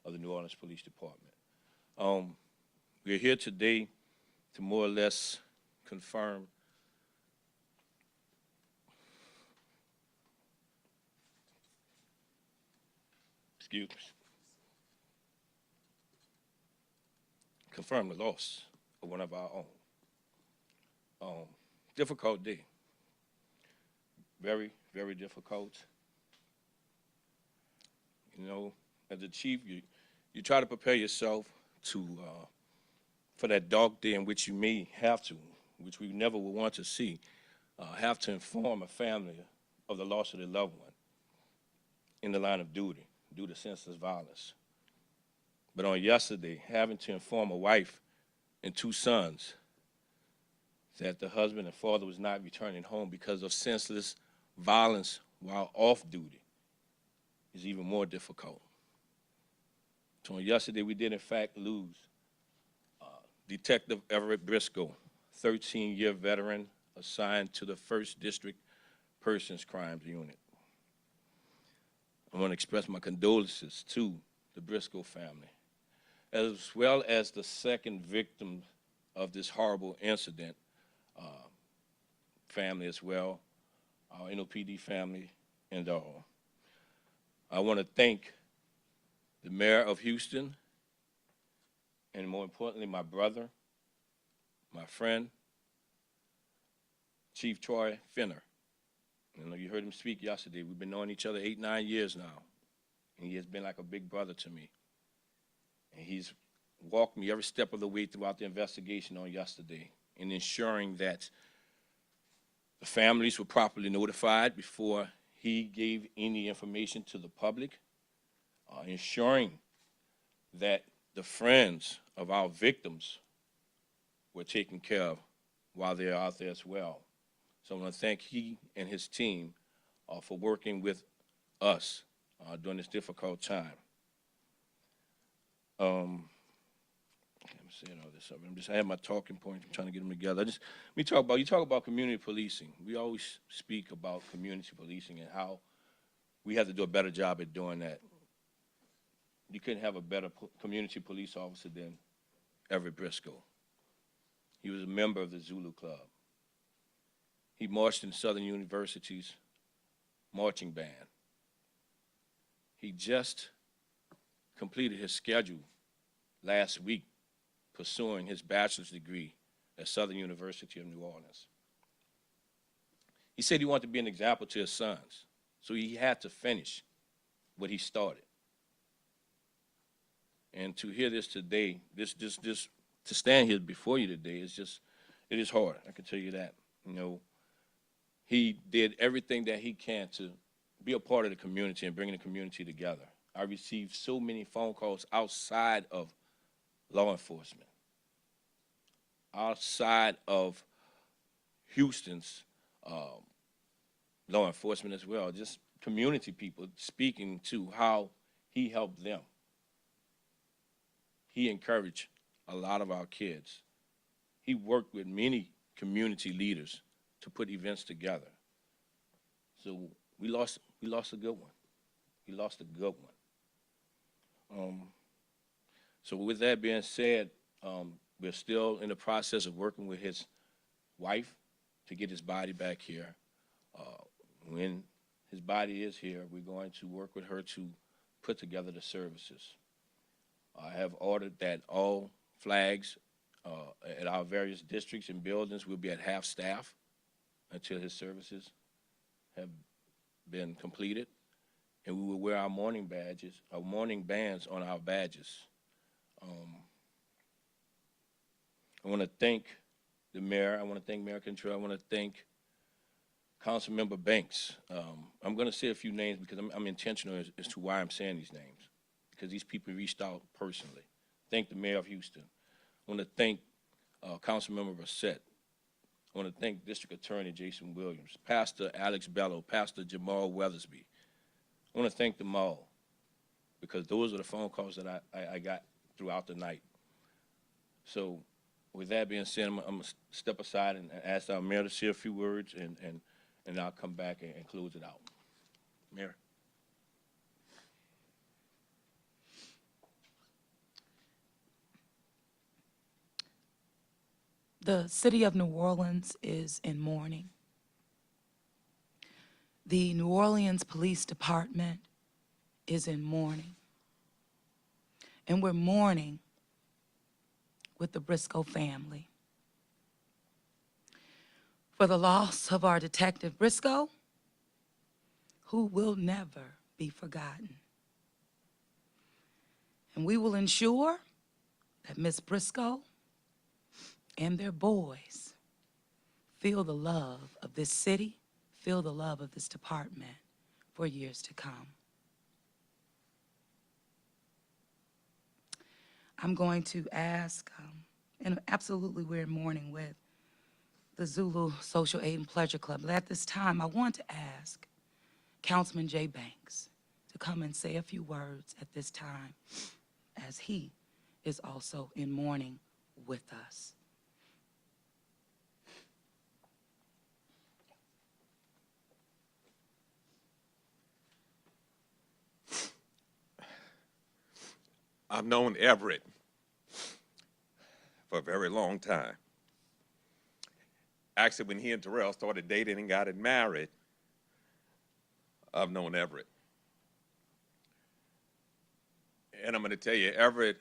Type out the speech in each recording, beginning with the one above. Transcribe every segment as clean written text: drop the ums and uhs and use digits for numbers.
of the New Orleans Police Department. We're here today to more or less confirm confirm the loss of one of our own. Difficult day. Very, very difficult. You know, as a chief, you try to prepare yourself to for that dark day in which you may have to, which we never would want to see, have to inform a family of the loss of their loved one in the line of duty due to senseless violence. But on yesterday, having to inform a wife and 2 sons that the husband and father was not returning home because of senseless violence while off duty is even more difficult. So on yesterday, we did in fact lose Detective Everett Briscoe, 13-year veteran assigned to the 1st District Persons Crimes Unit. I want to express my condolences to the Briscoe family, as well as the 2nd victim of this horrible incident, family as well, our NOPD family, and all. I want to thank the mayor of Houston, and more importantly, my brother, my friend, Chief Troy Finner. You know, you heard him speak yesterday. We've been knowing each other 8, 9 years now, and he has been like a big brother to me. And he's walked me every step of the way throughout the investigation on yesterday in ensuring that the families were properly notified before he gave any information to the public, ensuring that the friends of our victims were taken care of while they're out there as well. So I want to thank he and his team for working with us during this difficult time. I'm saying all this up. I have my talking points. I'm trying to get them together. You talk about community policing. We always speak about community policing and how we have to do a better job at doing that. You couldn't have a better community police officer than Everett Briscoe. He was a member of the Zulu Club. He marched in Southern University's marching band. He just completed his schedule last week pursuing his bachelor's degree at Southern University of New Orleans. He said he wanted to be an example to his sons, so he had to finish what he started. And to hear this today, to stand here before you today is just, it is hard, I can tell you that. You know, he did everything that he can to be a part of the community and bring the community together. I received so many phone calls outside of law enforcement, outside of Houston's law enforcement as well, just community people speaking to how he helped them. He encouraged a lot of our kids. He worked with many community leaders to put events together. So we lost a good one. We lost a good one. So with that being said, we're still in the process of working with his wife to get his body back here. When his body is here, we're going to work with her to put together the services. I have ordered that all flags at our various districts and buildings will be at half staff until his services have been completed. And we will wear our mourning badges, our mourning bands on our badges. I want to thank the mayor. I want to thank Mayor Cantrell. I want to thank Councilmember Banks. I'm going to say a few names because I'm intentional as to why I'm saying these names, because these people reached out personally. Thank the mayor of Houston. I want to thank Councilmember Brissett. I want to thank District Attorney Jason Williams, Pastor Alex Bello, Pastor Jamal Weathersby. I want to thank them all because those are the phone calls that I got throughout the night. So with that being said, I'm going to step aside and ask our mayor to say a few words, and I'll come back and close it out. Mayor. The city of New Orleans is in mourning. The New Orleans Police Department is in mourning. And we're mourning with the Briscoe family for the loss of our Detective Briscoe, who will never be forgotten. And we will ensure that Miss Briscoe and their boys feel the love of this city, feel the love of this department for years to come. I'm going to ask, and absolutely we're in mourning with the Zulu Social Aid and Pleasure Club. But at this time, I want to ask Councilman Jay Banks to come and say a few words at this time, as he is also in mourning with us. I've known Everett for a very long time. Actually, when he and Terrell started dating and got married, I've known Everett. And I'm going to tell you, Everett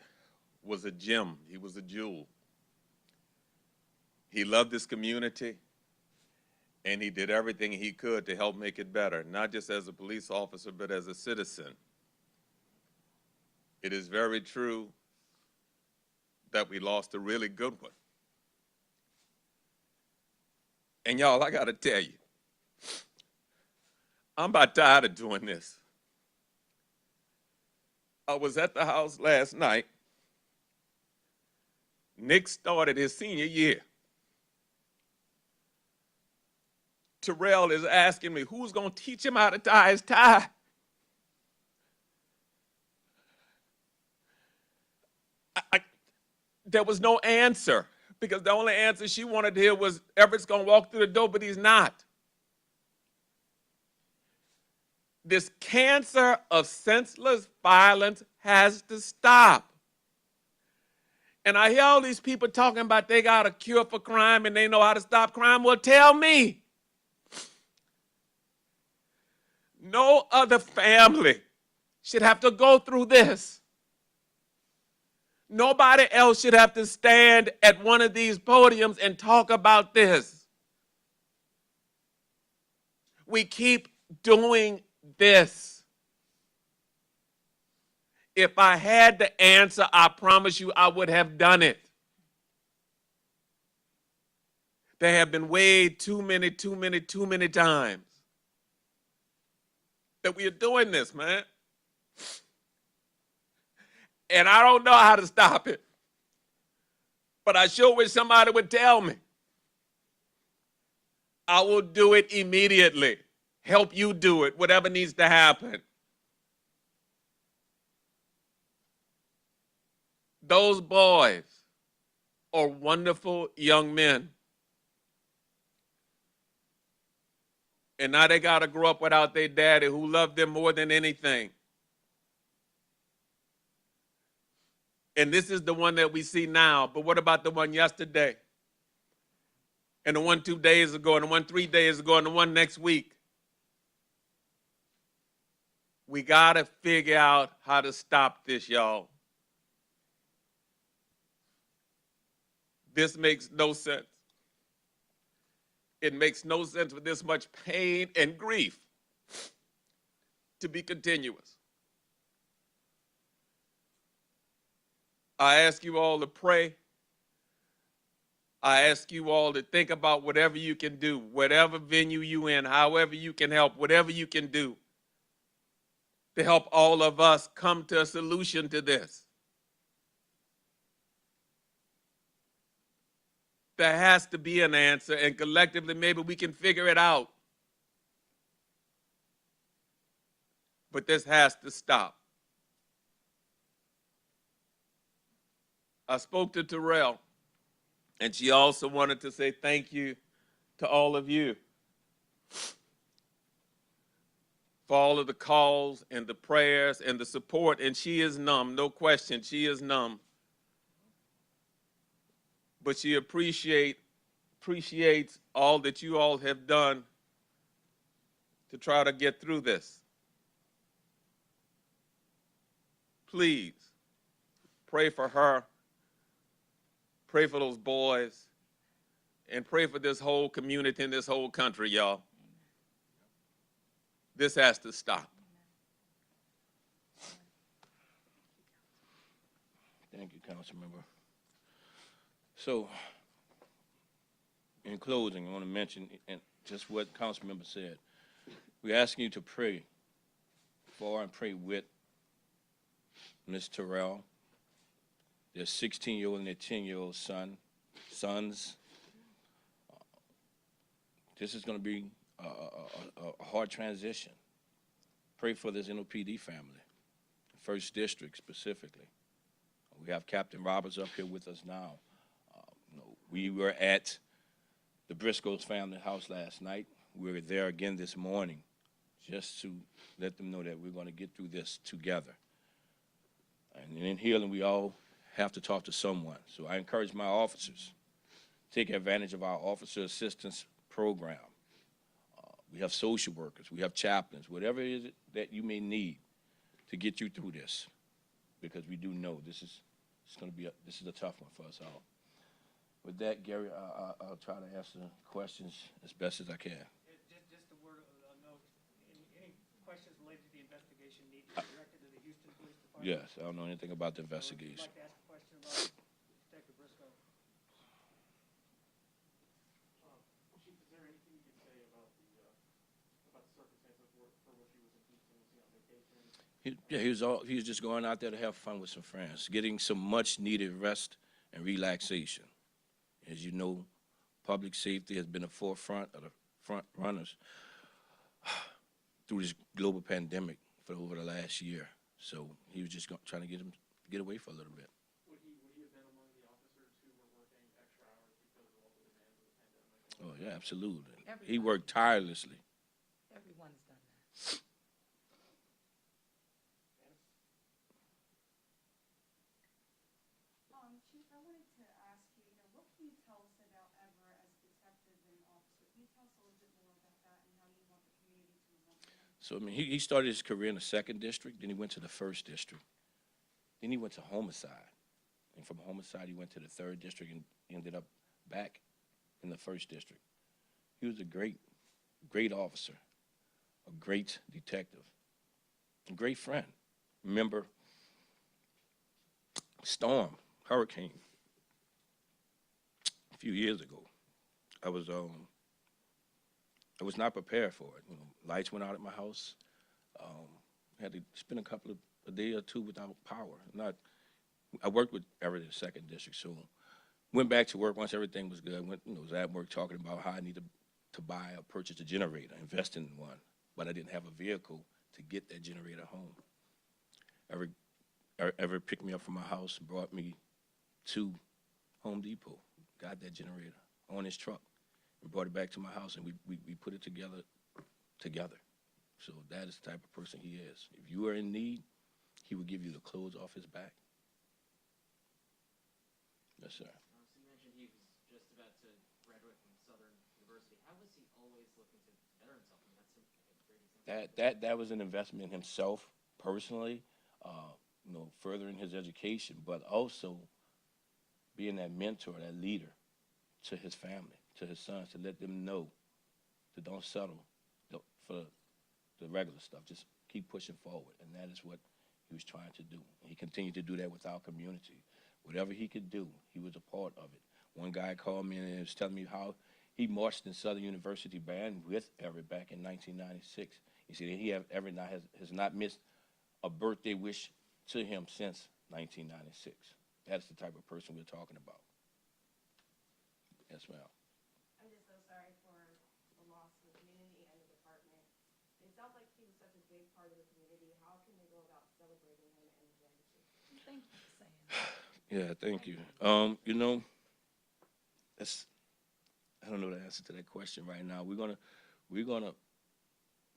was a gem. He was a jewel. He loved this community, and he did everything he could to help make it better, not just as a police officer, but as a citizen. It is very true that we lost a really good one. And y'all, I gotta tell you, I'm about tired of doing this. I was at the house last night. Nick started his senior year. Terrell is asking me, who's gonna teach him how to tie his tie? There was no answer, because the only answer she wanted to hear was Everett's gonna walk through the door, but he's not. This cancer of senseless violence has to stop. And I hear all these people talking about they got a cure for crime and they know how to stop crime. Well, tell me. No other family should have to go through this. Nobody else should have to stand at one of these podiums and talk about this. We keep doing this. If I had the answer, I promise you I would have done it. There have been way too many times that we are doing this, man. And I don't know how to stop it. But I sure wish somebody would tell me. I will do it immediately. Help you do it, whatever needs to happen. Those boys are wonderful young men. And now they got to grow up without their daddy, who loved them more than anything. And this is the one that we see now. But what about the one yesterday? And the one 2 days ago, and the one 3 days ago, and the one next week? We got to figure out how to stop this, y'all. This makes no sense. It makes no sense for this much pain and grief to be continuous. I ask you all to pray. I ask you all to think about whatever you can do, whatever venue you in, however you can help, whatever you can do to help all of us come to a solution to this. There has to be an answer, and collectively maybe we can figure it out. But this has to stop. I spoke to Terrell, and she also wanted to say thank you to all of you for all of the calls and the prayers and the support. And she is numb, no question, she is numb. But she appreciates appreciates all that you all have done to try to get through this. Please pray for her, pray for those boys, and pray for this whole community and this whole country, y'all. This has to stop. Thank you, Councilmember. So, in closing, I want to mention and just what Councilmember said. We're asking you to pray for and pray with Ms. Terrell, their 16-year-old and their 10-year-old sons. This is going to be a hard transition. Pray for this NOPD family, First District specifically. We have Captain Roberts up here with us now. We were at the Briscoe's family house last night. We were there again this morning just to let them know that we're going to get through this together. And in healing, we all have to talk to someone. So I encourage my officers, take advantage of our officer assistance program. We have social workers, we have chaplains, whatever it is that you may need to get you through this, because we do know this is a tough one for us all. With that, Gary, I'll try to answer questions as best as I can. Just a word of note, any questions related to the investigation need to be directed to the Houston Police Department? Yes, I don't know anything about the So if you'd investigation. like to ask a question about Detective Briscoe. Chief, is there anything you can say about the circumstances for which he was in Houston? Was he on vacation? He was just going out there to have fun with some friends, getting some much-needed rest and relaxation. As you know, public safety has been the forefront of the front runners through this global pandemic for over the last year. So he was just trying to get away for a little bit. Would he have been among the officers who were working extra hours because of all the demands of the pandemic? Oh, yeah, absolutely. Everybody. He worked tirelessly. Everyone's done that. Chief, I wanted to ask you, what can you tell us about Everett as a detective and officer? Can you tell us a little bit more about that and how you want the community to remember him? So, I mean, he started his career in the 2nd District, then he went to the 1st District. Then he went to homicide. And from homicide, he went to the 3rd District and ended up back in the 1st District. He was a great officer, a great detective, a great friend. Remember, hurricane, a few years ago. I was not prepared for it. You know, lights went out at my house. Had to spend a day or two without power. I worked with Everett in the 2nd District, so went back to work once everything was good. Was at work talking about how I needed to buy or purchase a generator, invest in one, but I didn't have a vehicle to get that generator home. Everett picked me up from my house and brought me to Home Depot, got that generator on his truck, and brought it back to my house, and we put it together. So that is the type of person he is. If you are in need, he will give you the clothes off his back. Yes, sir. So you mentioned he was just about to graduate from Southern University. How was he always looking to better himself? I mean, that's a great example. That was an investment in himself personally, furthering his education, but also being that mentor, that leader to his family, to his sons, to let them know to don't settle for the regular stuff. Just keep pushing forward, and that is what he was trying to do. And he continued to do that with our community. Whatever he could do, he was a part of it. One guy called me and was telling me how he marched in Southern University Band with Everett back in 1996. He said Everett has not missed a birthday wish to him since 1996. That's the type of person we're talking about. Yes, ma'am. I'm just so sorry for the loss of the community and the department. It sounds like he was such a big part of the community. How can they go about celebrating him and his legacy? Thank you for saying that. Yeah, thank you. I don't know the answer to that question right now. We're gonna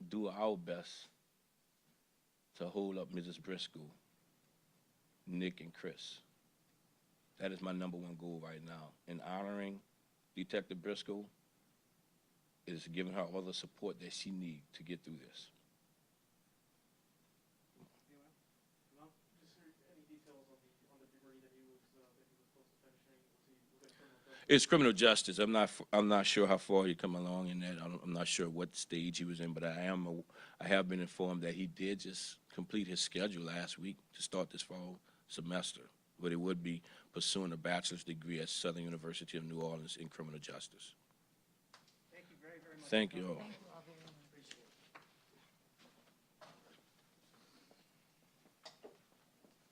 do our best to hold up Mrs. Briscoe, Nick, and Chris. That is my #1 goal right now, in honoring Detective Briscoe is giving her all the support that she needs to get through this. No, just any details on the degree that he was close to finishing? Was it criminal justice? It's criminal justice. I'm not sure how far he come along in that. I'm not sure what stage he was in, but I have been informed that he did just complete his schedule last week to start this fall semester, but it would be pursuing a bachelor's degree at Southern University of New Orleans in criminal justice. Thank you very, very much. Thank you all.